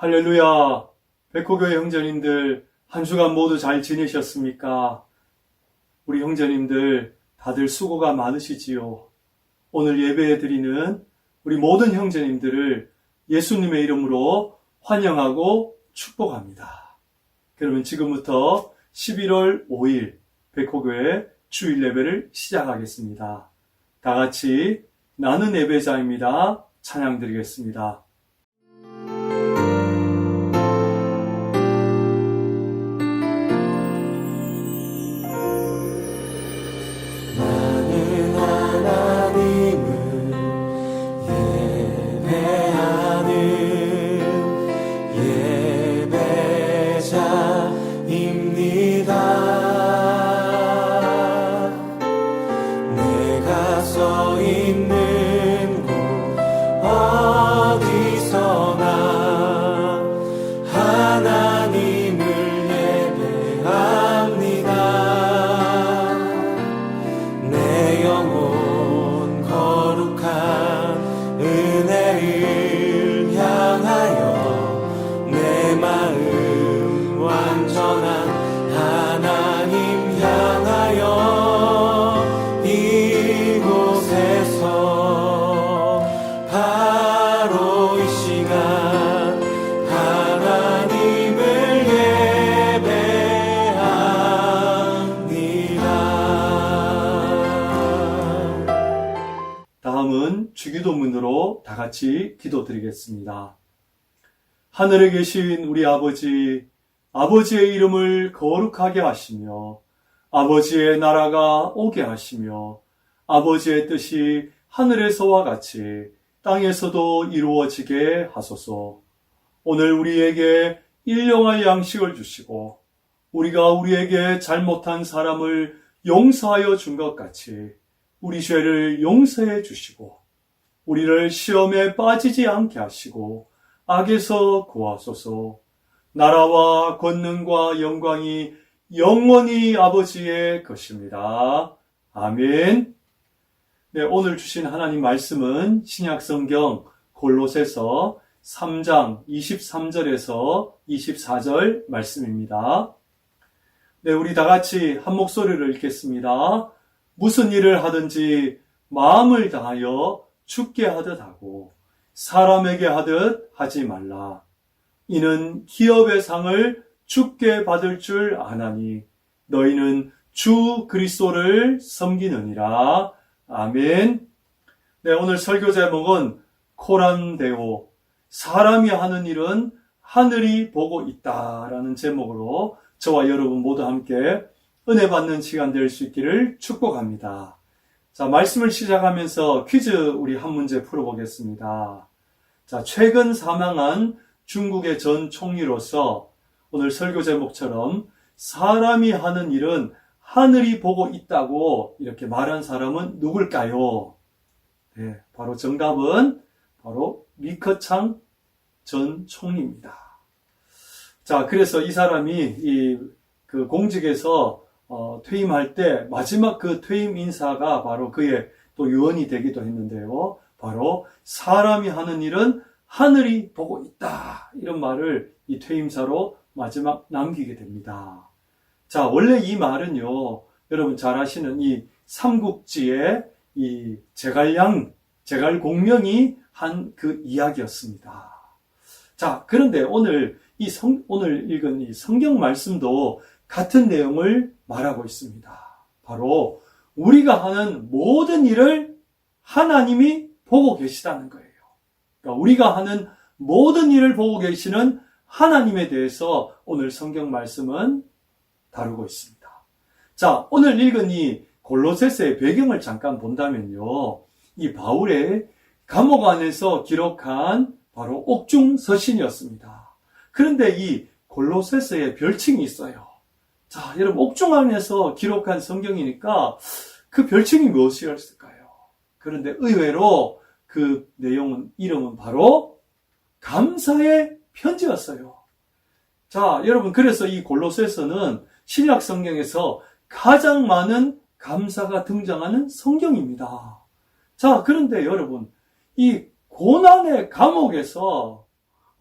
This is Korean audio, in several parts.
할렐루야! 백호교회 형제님들, 한 주간 모두 잘 지내셨습니까? 우리 형제님들, 다들 수고가 많으시지요? 오늘 예배에 드리는 우리 모든 형제님들을 예수님의 이름으로 환영하고 축복합니다. 그러면 지금부터 11월 5일 백호교회 주일 예배를 시작하겠습니다. 다 같이 나는 예배자입니다. 찬양 드리겠습니다. 다음은 주기도문으로 다 같이 기도드리겠습니다. 하늘에 계신 우리 아버지, 아버지의 이름을 거룩하게 하시며 아버지의 나라가 오게 하시며 아버지의 뜻이 하늘에서와 같이 땅에서도 이루어지게 하소서. 오늘 우리에게 일용할 양식을 주시고 우리가 우리에게 잘못한 사람을 용서하여 준 것 같이 우리 죄를 용서해 주시고 우리를 시험에 빠지지 않게 하시고 악에서 구하소서. 나라와 권능과 영광이 영원히 아버지의 것입니다. 아멘. 네, 오늘 주신 하나님 말씀은 신약성경 골로새서 3장 23절에서 24절 말씀입니다. 네, 우리 다 같이 한 목소리를 읽겠습니다. 무슨 일을 하든지 마음을 다하여 주께 하듯 하고 사람에게 하듯 하지 말라. 이는 기업의 상을 주께 받을 줄 아나니 너희는 주 그리스도를 섬기느니라. 아멘. 네, 오늘 설교 제목은 코란데오, 사람이 하는 일은 하늘이 보고 있다라는 제목으로 저와 여러분 모두 함께 은혜 받는 시간 될 수 있기를 축복합니다. 자, 말씀을 시작하면서 퀴즈 우리 한 문제 풀어보겠습니다. 자, 최근 사망한 중국의 전 총리로서 오늘 설교 제목처럼 사람이 하는 일은 하늘이 보고 있다고 이렇게 말한 사람은 누굴까요? 네, 바로 정답은 바로 리커창 전 총리입니다. 자, 그래서 이 사람이 그 공직에서 퇴임할 때 마지막 그 퇴임 인사가 바로 그의 또 유언이 되기도 했는데요. 바로 사람이 하는 일은 하늘이 보고 있다. 이런 말을 이 퇴임사로 마지막 남기게 됩니다. 자, 원래 이 말은요, 여러분 잘 아시는 이 삼국지의 이 제갈공명이 한 그 이야기였습니다. 자, 그런데 오늘 읽은 이 성경 말씀도 같은 내용을 말하고 있습니다. 바로 우리가 하는 모든 일을 하나님이 보고 계시다는 거예요. 그러니까 우리가 하는 모든 일을 보고 계시는 하나님에 대해서 오늘 성경 말씀은 다루고 있습니다. 자, 오늘 읽은 이 골로새서의 배경을 잠깐 본다면요. 이 바울의 감옥 안에서 기록한 바로 옥중 서신이었습니다. 그런데 이 골로새서에 별칭이 있어요. 자, 여러분 옥중 안에서 기록한 성경이니까 그 별칭이 무엇이었을까요? 그런데 의외로 그 이름은 바로 감사의 편지였어요. 자, 여러분 그래서 이 골로새서는 신약 성경에서 가장 많은 감사가 등장하는 성경입니다. 자, 그런데 여러분 이 고난의 감옥에서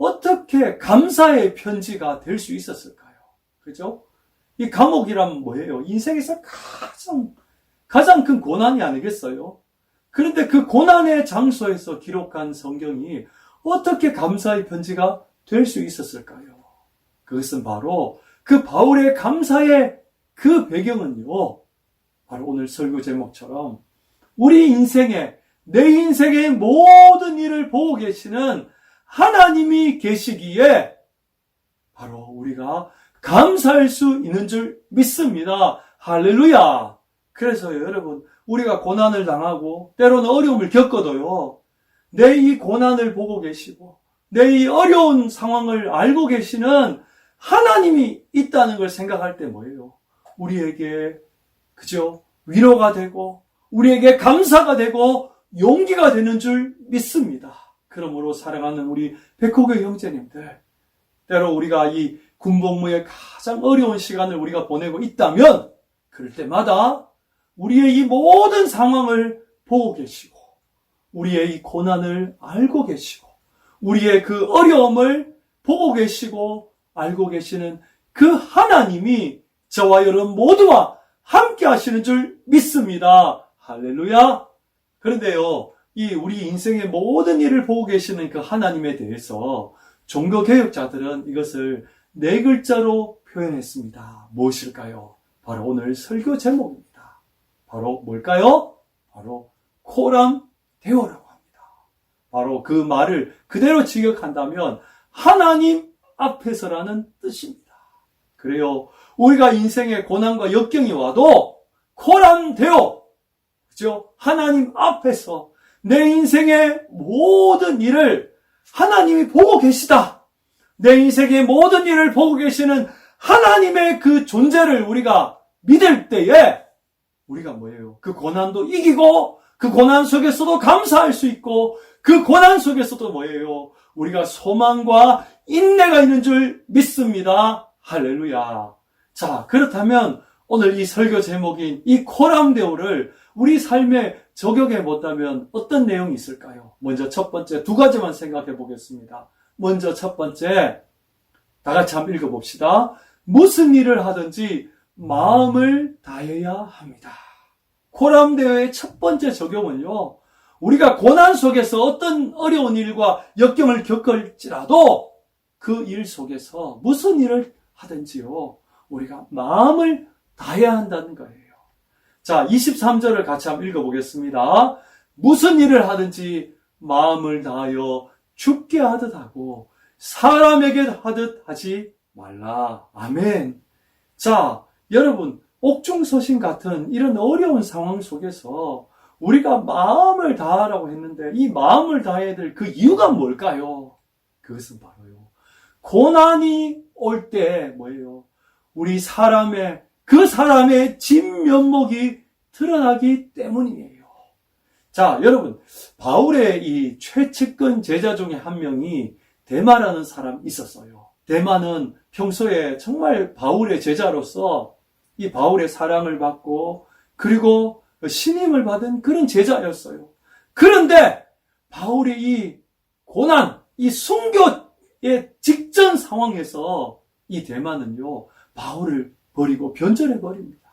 어떻게 감사의 편지가 될 수 있었을까요? 그죠? 이 감옥이란 뭐예요? 인생에서 가장 큰 고난이 아니겠어요? 그런데 그 고난의 장소에서 기록한 성경이 어떻게 감사의 편지가 될 수 있었을까요? 그것은 바로 그 바울의 감사의 그 배경은요, 바로 오늘 설교 제목처럼 우리 인생에, 내 인생의 모든 일을 보고 계시는 하나님이 계시기에 바로 우리가 감사할 수 있는 줄 믿습니다. 할렐루야! 그래서 여러분, 우리가 고난을 당하고 때로는 어려움을 겪어도요, 내 이 고난을 보고 계시고 내 이 어려운 상황을 알고 계시는 하나님이 있다는 걸 생각할 때 뭐예요? 우리에게 그죠? 위로가 되고 우리에게 감사가 되고 용기가 되는 줄 믿습니다. 그러므로 사랑하는 우리 백호교 형제님들, 때로 우리가 이 군복무의 가장 어려운 시간을 우리가 보내고 있다면 그럴 때마다 우리의 이 모든 상황을 보고 계시고 우리의 이 고난을 알고 계시고 우리의 그 어려움을 보고 계시고 알고 계시는 그 하나님이 저와 여러분 모두와 함께 하시는 줄 믿습니다. 할렐루야! 그런데요, 이 우리 인생의 모든 일을 보고 계시는 그 하나님에 대해서 종교개혁자들은 이것을 4글자로 표현했습니다. 무엇일까요? 바로 오늘 설교 제목입니다. 바로 뭘까요? 바로 코람 데오라고 합니다. 바로 그 말을 그대로 직역한다면 하나님 앞에서라는 뜻입니다. 그래요, 우리가 인생의 고난과 역경이 와도 코람 데오, 그죠? 하나님 앞에서 내 인생의 모든 일을 하나님이 보고 계시다. 내 인생의 모든 일을 보고 계시는 하나님의 그 존재를 우리가 믿을 때에 우리가 뭐예요? 그 고난도 이기고 그 고난 속에서도 감사할 수 있고 그 고난 속에서도 뭐예요? 우리가 소망과 인내가 있는 줄 믿습니다. 할렐루야. 자, 그렇다면 오늘 이 설교 제목인 이 코람데오를 우리 삶에 적용해 본다면 어떤 내용이 있을까요? 먼저 첫 번째 2가지만 생각해 보겠습니다. 먼저 첫 번째, 다 같이 한번 읽어봅시다. 무슨 일을 하든지 마음을 다해야 합니다. 코람데오의 첫 번째 적용은요, 우리가 고난 속에서 어떤 어려운 일과 역경을 겪을지라도 그 일 속에서 무슨 일을 하든지요, 우리가 마음을 다해야 한다는 거예요. 자, 23절을 같이 한번 읽어보겠습니다. 무슨 일을 하든지 마음을 다하여 죽게 하듯 하고 사람에게 하듯 하지 말라. 아멘. 자, 여러분, 옥중서신 같은 이런 어려운 상황 속에서 우리가 마음을 다하라고 했는데 이 마음을 다해야 될 그 이유가 뭘까요? 그것은 바로요, 고난이 올 때 뭐예요? 우리 그 사람의 진면목이 드러나기 때문이에요. 자, 여러분, 바울의 이 최측근 제자 중에 한 명이 데마라는 사람이 있었어요. 데마는 평소에 정말 바울의 제자로서 이 바울의 사랑을 받고 그리고 신임을 받은 그런 제자였어요. 그런데 바울의 이 고난, 이 순교의 직전 상황에서 이 데마는요, 바울을 버리고 변절해 버립니다.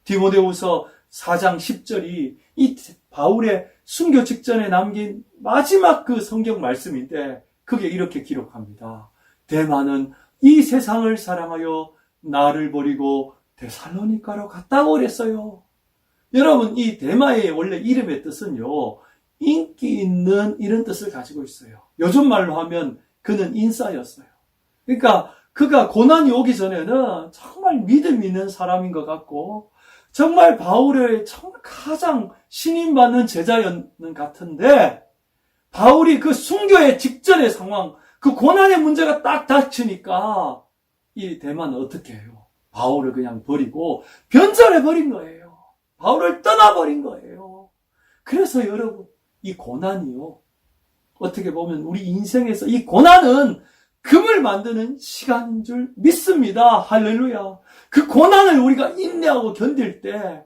디모데후서 4장 10절이 이 바울의 순교 직전에 남긴 마지막 그 성경 말씀인데 그게 이렇게 기록합니다. 데마는 이 세상을 사랑하여 나를 버리고 데살로니가로 갔다고 그랬어요. 여러분, 이 데마의 원래 이름의 뜻은요, 인기 있는 이런 뜻을 가지고 있어요. 요즘 말로 하면 그는 인싸였어요. 그러니까 그가 고난이 오기 전에는 정말 믿음 있는 사람인 것 같고 정말 바울의 정말 가장 신임받는 제자였는 같은데 바울이 그 순교의 직전의 상황, 그 고난의 문제가 딱 닥치니까 이 데마는 어떻게 해요? 바울을 그냥 버리고 변절해버린 거예요. 바울을 떠나버린 거예요. 그래서 여러분, 이 고난이요, 어떻게 보면 우리 인생에서 이 고난은 금을 만드는 시간인 줄 믿습니다. 할렐루야. 그 고난을 우리가 인내하고 견딜 때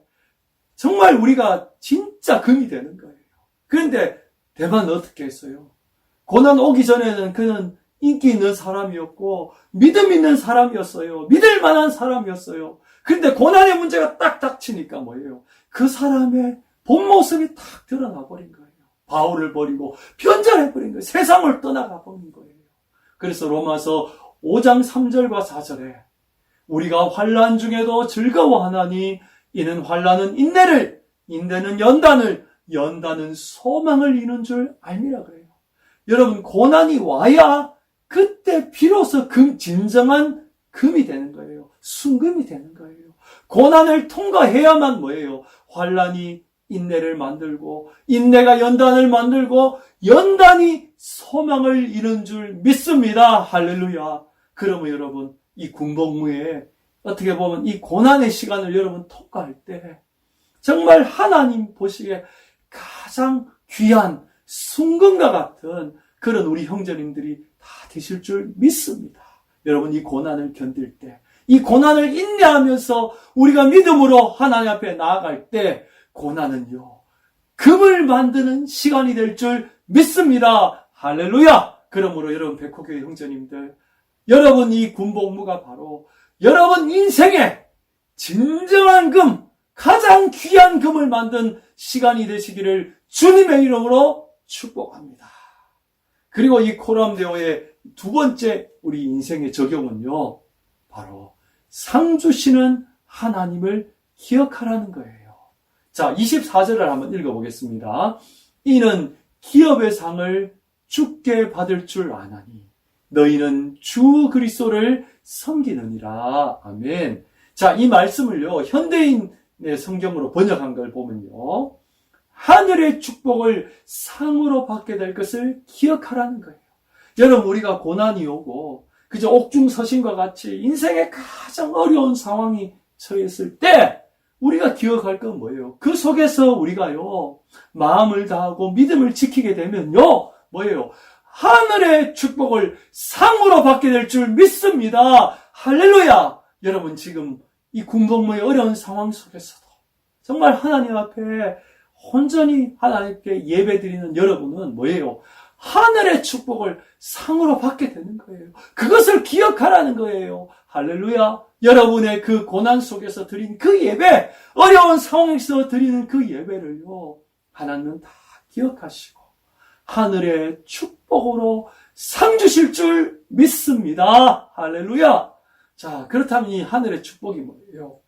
정말 우리가 진짜 금이 되는 거예요. 그런데 데마는 어떻게 했어요? 고난 오기 전에는 그는 인기 있는 사람이었고 믿음 있는 사람이었어요. 믿을 만한 사람이었어요. 그런데 고난의 문제가 딱 닥치니까 뭐예요? 그 사람의 본 모습이 딱 드러나 버린 거예요. 바울을 버리고 변절해 버린 거예요. 세상을 떠나가 버린 거예요. 그래서 로마서 5장 3절과 4절에 우리가 환난 중에도 즐거워하나니 이는 환난은 인내를, 인내는 연단을, 연단은 소망을 이루는 줄 알미라 그래요. 여러분, 고난이 와야 그때 비로소 진정한 금이 되는 거예요. 순금이 되는 거예요. 고난을 통과해야만 뭐예요? 환난이 인내를 만들고, 인내가 연단을 만들고, 연단이 소망을 이루는 줄 믿습니다. 할렐루야. 그러면 여러분, 이 군복무에 어떻게 보면 이 고난의 시간을 여러분 통과할 때 정말 하나님 보시기에 가장 귀한 순금과 같은 그런 우리 형제님들이 다 되실 줄 믿습니다. 여러분, 이 고난을 견딜 때, 이 고난을 인내하면서 우리가 믿음으로 하나님 앞에 나아갈 때 고난은요, 금을 만드는 시간이 될 줄 믿습니다. 할렐루야! 그러므로 여러분, 백호교회 형제님들, 여러분 이 군복무가 바로 여러분 인생의 진정한 금, 가장 귀한 금을 만든 시간이 되시기를 주님의 이름으로 축복합니다. 그리고 이 코람데오의 두 번째 우리 인생의 적용은요, 바로 상 주시는 하나님을 기억하라는 거예요. 자, 24절을 한번 읽어보겠습니다. 이는 기업의 상을 주께 받을 줄 아나니 너희는 주 그리스도를 섬기느니라. 아멘. 자, 이 말씀을요, 현대인의 성경으로 번역한 걸 보면요, 하늘의 축복을 상으로 받게 될 것을 기억하라는 거예요. 여러분, 우리가 고난이 오고 그저 옥중서신과 같이 인생의 가장 어려운 상황이 처했을 때 우리가 기억할 건 뭐예요? 그 속에서 우리가요, 마음을 다하고 믿음을 지키게 되면요, 뭐예요? 하늘의 축복을 상으로 받게 될 줄 믿습니다. 할렐루야! 여러분, 지금 이 군복무의 어려운 상황 속에서도 정말 하나님 앞에 온전히 하나님께 예배드리는 여러분은 뭐예요? 하늘의 축복을 상으로 받게 되는 거예요. 그것을 기억하라는 거예요. 할렐루야! 여러분의 그 고난 속에서 드린 그 예배, 어려운 상황에서 드리는 그 예배를요, 하나님은 다 기억하시고 하늘의 축복으로 상 주실 줄 믿습니다. 할렐루야! 자, 그렇다면 이 하늘의 축복이 뭐예요?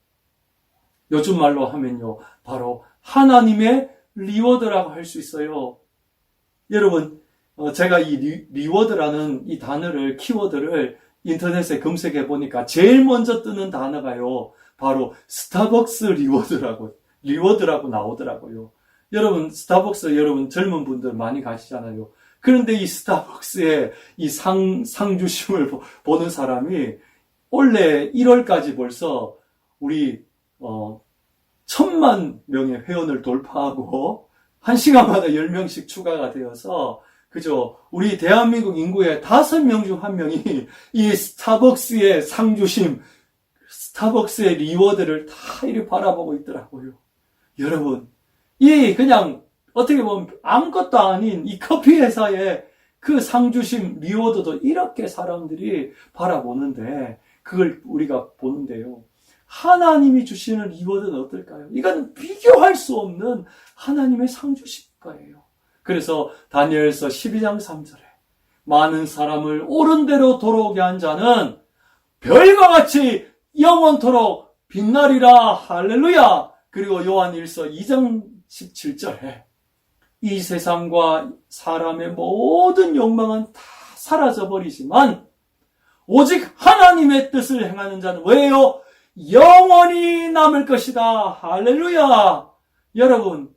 요즘 말로 하면요, 바로 하나님의 리워드라고 할 수 있어요. 여러분, 제가 이 리워드라는 이 단어를, 키워드를 인터넷에 검색해 보니까 제일 먼저 뜨는 단어가요, 바로 스타벅스 리워드라고 나오더라고요. 여러분, 스타벅스 여러분 젊은 분들 많이 가시잖아요. 그런데 이 스타벅스의 이 상주심을 보는 사람이 올해 1월까지 벌써 우리 1000만 명의 회원을 돌파하고 1시간마다 10명씩 추가가 되어서 그죠? 우리 대한민국 인구의 5명 중 1명이 이 스타벅스의 상주심, 스타벅스의 리워드를 다 이렇게 바라보고 있더라고요. 여러분, 이 그냥 어떻게 보면 아무것도 아닌 이 커피 회사의 그 상주심 리워드도 이렇게 사람들이 바라보는데, 그걸 우리가 보는데요, 하나님이 주시는 리워드는 어떨까요? 이건 비교할 수 없는 하나님의 상주심 거예요. 그래서 다니엘서 12장 3절에 많은 사람을 옳은 대로 돌아오게 한 자는 별과 같이 영원토록 빛나리라. 할렐루야. 그리고 요한일서 2장 17절에 이 세상과 사람의 모든 욕망은 다 사라져버리지만 오직 하나님의 뜻을 행하는 자는 왜요? 영원히 남을 것이다. 할렐루야. 여러분,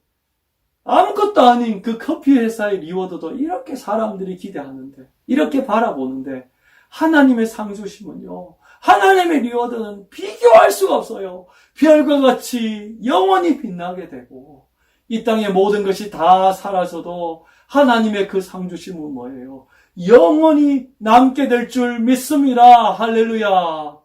아무것도 아닌 그 커피 회사의 리워드도 이렇게 사람들이 기대하는데, 이렇게 바라보는데, 하나님의 상주심은요, 하나님의 리워드는 비교할 수가 없어요. 별과 같이 영원히 빛나게 되고, 이 땅의 모든 것이 다 사라져도 하나님의 그 상주심은 뭐예요? 영원히 남게 될 줄 믿습니다. 할렐루야.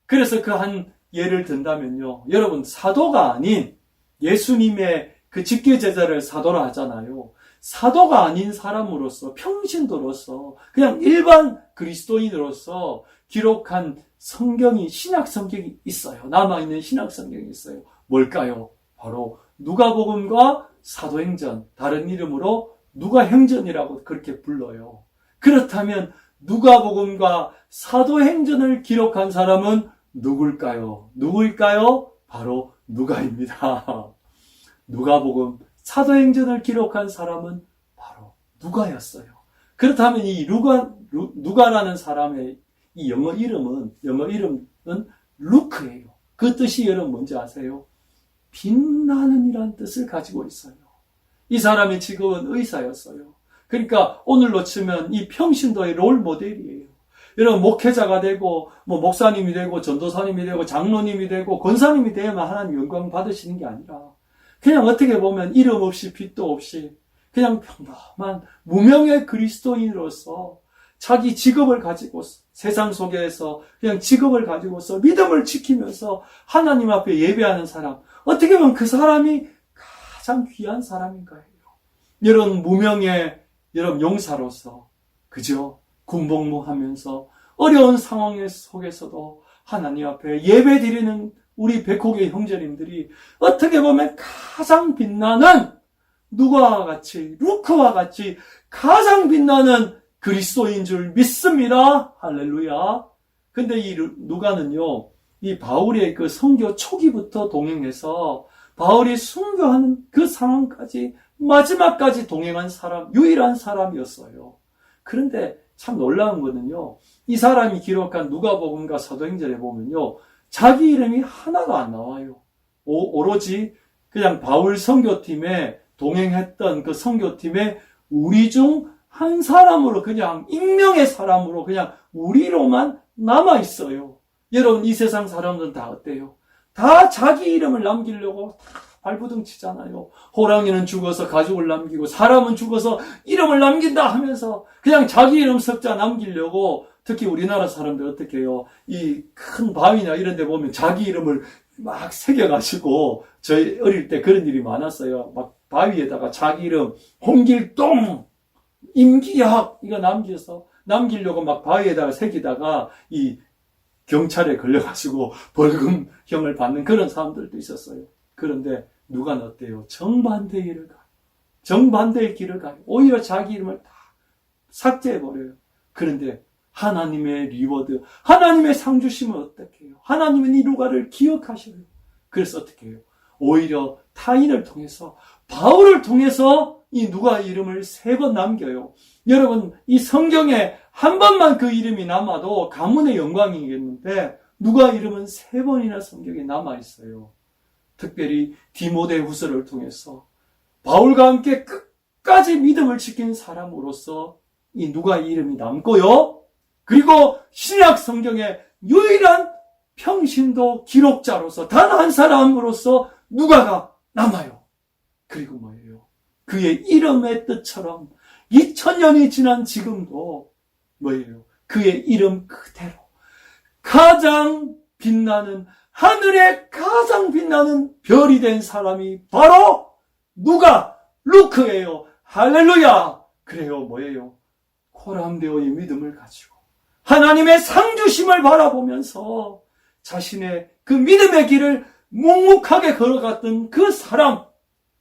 그래서 그 한 예를 든다면요, 여러분, 사도가 아닌 예수님의 그 직계 제자를 사도라 하잖아요. 사도가 아닌 사람으로서, 평신도로서, 그냥 일반 그리스도인으로서 기록한 성경이, 신약 성경이 있어요. 남아있는 신약 성경이 있어요. 뭘까요? 바로 누가복음과 사도행전, 다른 이름으로 누가행전이라고 그렇게 불러요. 그렇다면 누가복음과 사도행전을 기록한 사람은 누굴까요? 누구일까요? 바로 누가입니다. 누가복음, 사도행전을 기록한 사람은 바로 누가였어요. 그렇다면 이 누가라는 사람의 이 영어 이름은 루크예요. 그 뜻이 여러분 뭔지 아세요? 빛나는 이란 뜻을 가지고 있어요. 이 사람의 직업은 의사였어요. 그러니까 오늘로 치면 이 평신도의 롤 모델이에요. 여러분 목회자가 되고 목사님이 되고 전도사님이 되고 장로님이 되고 권사님이 되어야만 하나님 영광 받으시는 게 아니라 그냥 어떻게 보면 이름 없이 빛도 없이 그냥 평범한 무명의 그리스도인으로서 자기 직업을 가지고 세상 속에서 그냥 직업을 가지고서 믿음을 지키면서 하나님 앞에 예배하는 사람, 어떻게 보면 그 사람이 가장 귀한 사람인 거예요. 이런 무명의 여러분 용사로서, 그죠? 군복무하면서 어려운 상황 속에서도 하나님 앞에 예배 드리는 우리 백호계 형제님들이 어떻게 보면 가장 빛나는 누가와 같이, 루크와 같이 가장 빛나는 그리스도인 줄 믿습니다. 할렐루야. 근데 이 누가는요, 이 바울의 그 선교 초기부터 동행해서 바울이 순교하는 그 상황까지 마지막까지 동행한 사람, 유일한 사람이었어요. 그런데 참 놀라운 거는요, 이 사람이 기록한 누가복음과 사도행전에 보면요, 자기 이름이 하나도 안 나와요. 오로지 그냥 바울 선교팀에 동행했던 그 선교팀에 우리 중 한 사람으로 그냥 익명의 사람으로 그냥 우리로만 남아있어요. 여러분 이 세상 사람들은 다 어때요? 다 자기 이름을 남기려고 다 발부둥 치잖아요. 호랑이는 죽어서 가죽을 남기고 사람은 죽어서 이름을 남긴다 하면서 그냥 자기 이름 석자 남기려고 특히 우리나라 사람들 어떻게 해요? 이 큰 바위나 이런 데 보면 자기 이름을 막 새겨가지고 저희 어릴 때 그런 일이 많았어요. 막 바위에다가 자기 이름 홍길동 임기학 이거 남기려고 막 바위에다가 새기다가 이 경찰에 걸려가지고 벌금형을 받는 그런 사람들도 있었어요. 그런데 누가 어때요? 정반대의 길을 가요. 정반대의 길을 가요. 오히려 자기 이름을 다 삭제해버려요. 그런데 하나님의 리워드, 하나님의 상 주시면 어떻게 해요? 하나님은 이 누가를 기억하셔요. 그래서 어떻게 해요? 오히려 타인을 통해서, 바울을 통해서 이 누가 이름을 3번 남겨요. 여러분, 이 성경에 한 번만 그 이름이 남아도 가문의 영광이겠는데, 누가 이름은 3번이나 성경에 남아있어요. 특별히 디모데후서를 통해서 바울과 함께 끝까지 믿음을 지킨 사람으로서 이 누가 이름이 남고요. 그리고 신약 성경의 유일한 평신도 기록자로서 단 한 사람으로서 누가가 남아요. 그리고 뭐예요? 그의 이름의 뜻처럼 2000년이 지난 지금도 뭐예요? 그의 이름 그대로 가장 빛나는, 하늘에 가장 빛나는 별이 된 사람이 바로 누가? 루크예요. 할렐루야. 그래요. 뭐예요? 코람데오의 믿음을 가지고 하나님의 상주심을 바라보면서 자신의 그 믿음의 길을 묵묵하게 걸어갔던 그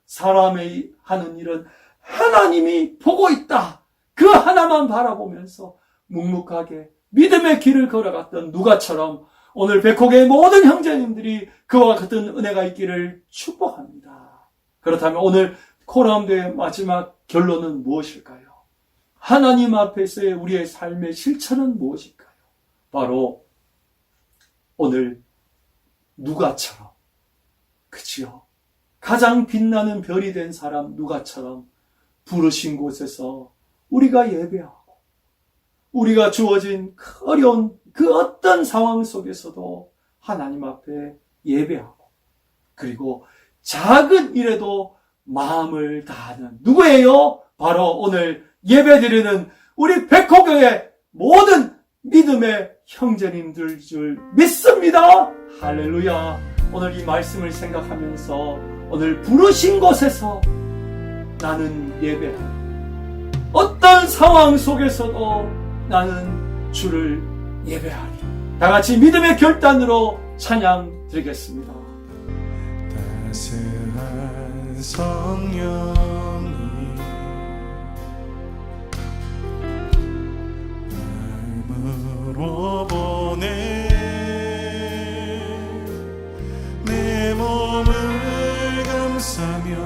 사람의 하는 일은 하나님이 보고 있다. 그 하나만 바라보면서 묵묵하게 믿음의 길을 걸어갔던 누가처럼 오늘 백호계의 모든 형제님들이 그와 같은 은혜가 있기를 축복합니다. 그렇다면 오늘 코람데오의 마지막 결론은 무엇일까요? 하나님 앞에서의 우리의 삶의 실천은 무엇일까요? 바로 오늘 누가처럼, 그치요? 가장 빛나는 별이 된 사람 누가처럼 부르신 곳에서 우리가 예배하고 우리가 주어진 어려운 그 어떤 상황 속에서도 하나님 앞에 예배하고 그리고 작은 일에도 마음을 다하는 누구예요? 바로 오늘 예배드리는 우리 백호교의 모든 믿음의 형제님들 줄 믿습니다. 할렐루야. 오늘 이 말씀을 생각하면서 오늘 부르신 곳에서 나는 예배합니다. 어떤 상황 속에서도 나는 주를 예배하리. 다 같이 믿음의 결단으로 찬양 드리겠습니다. 따스한 성령이 마음으로 보내 내 몸을 감싸며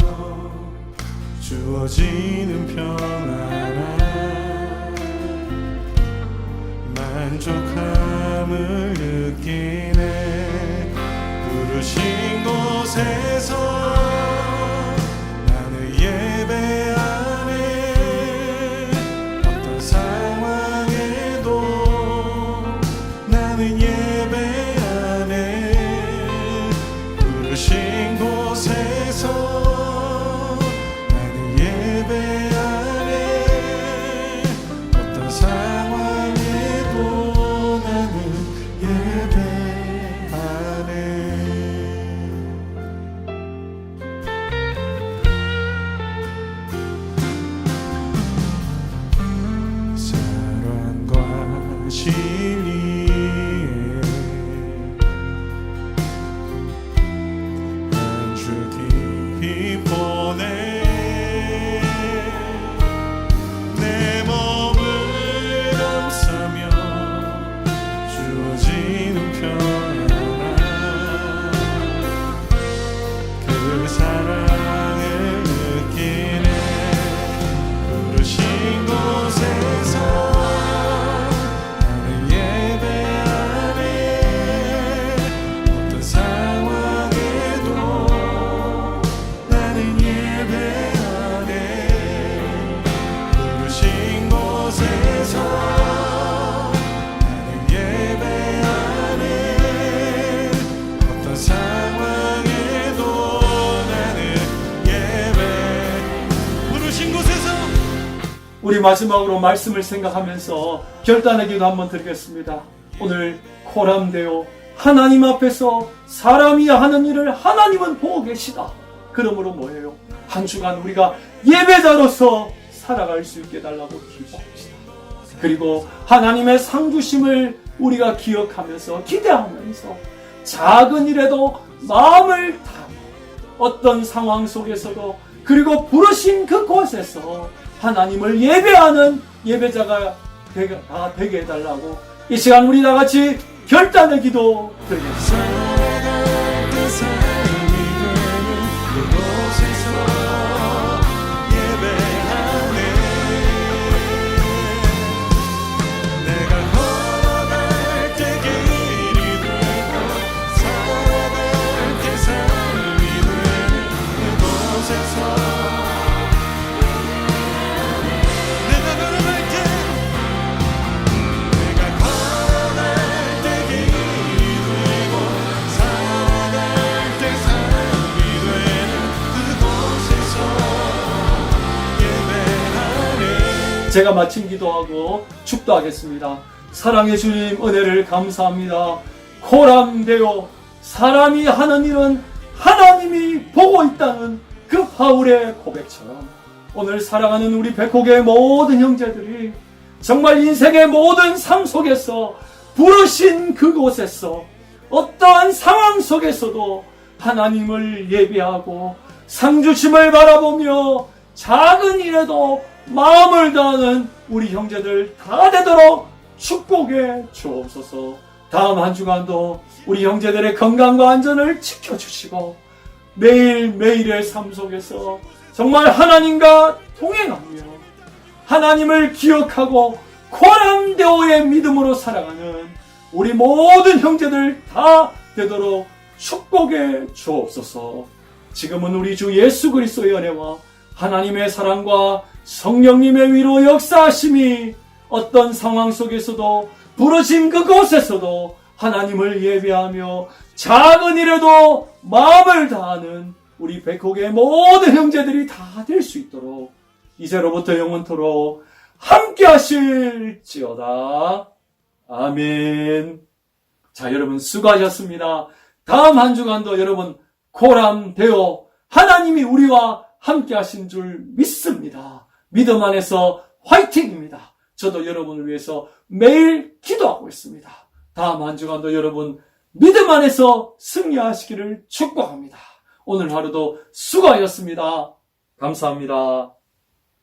주어지는 평안함 만족함을 느끼네. 부르신 곳에서 나는 예배하네. 어떤 상황에도 나는 예배하네. 부르신 곳에서 나는 예배하네. 어떤 상황에도 나는 예배하네. 사랑과 진리에 주 깊이 보내 내 몸을 감싸며 주어지는 평안함 그 사랑을 느끼네. 부르신 곳에서 나는 예배하네. 어떤 상황에도 나는 예배하네. 부르신 곳에서 나는 예배하네. 어떤 상황에도 나는 예배. 부르신 곳에서 우리 마지막으로 말씀을 생각하면서 결단의 기도 한번 드리겠습니다. 오늘 코람되어 하나님 앞에서 사람이 하는 일을 하나님은 보고 계시다. 그러므로 뭐예요? 한 주간 우리가 예배자로서 살아갈 수 있게 달라고 기도합시다. 그리고 하나님의 상 주심을 우리가 기억하면서 기대하면서 작은 일에도 마음을 다하며 어떤 상황 속에서도 그리고 부르신 그곳에서 하나님을 예배하는 예배자가 되게 해달라고 이 시간 우리 다 같이 결단의 기도 드리겠습니다. 살아갈 그 삶이 되는 그곳에서 예배하네. 내가 걸어갈 때 길이 되고 살아갈 때 삶이 되는 그곳에서 내가 걸어갈 때 길이 되고 살아갈 때 삶이 되는 그곳에서 예배하네. 제가 마침 기도하고 축도하겠습니다. 사랑의 주님 은혜를 감사합니다. 코람되어 사람이 하는 일은 하나님이 보고 있다는 그 바울의 고백처럼 오늘 살아가는 우리 백곡의 모든 형제들이 정말 인생의 모든 삶 속에서 부르신 그곳에서 어떠한 상황 속에서도 하나님을 예배하고 상주심을 바라보며 작은 일에도 마음을 다하는 우리 형제들 다 되도록 축복해 주옵소서. 다음 한 주간도 우리 형제들의 건강과 안전을 지켜주시고 매일매일의 삶 속에서 정말 하나님과 동행하며 하나님을 기억하고 코람데오의 믿음으로 살아가는 우리 모든 형제들 다 되도록 축복해 주옵소서. 지금은 우리 주 예수 그리스도의 은혜와 하나님의 사랑과 성령님의 위로 역사하심이 어떤 상황 속에서도 부르신 그곳에서도 하나님을 예배하며 작은 일에도 마음을 다하는 우리 백곡의 모든 형제들이 다 될 수 있도록 이제로부터 영원토록 함께 하실지어다. 아멘. 자, 여러분 수고하셨습니다. 다음 한 주간도 여러분 코람되어 하나님이 우리와 함께 하신 줄 믿습니다. 믿음 안에서 화이팅입니다. 저도 여러분을 위해서 매일 기도하고 있습니다. 다음 한 주간도 여러분 믿음 안에서 승리하시기를 축복합니다. 오늘 하루도 수고하셨습니다. 감사합니다.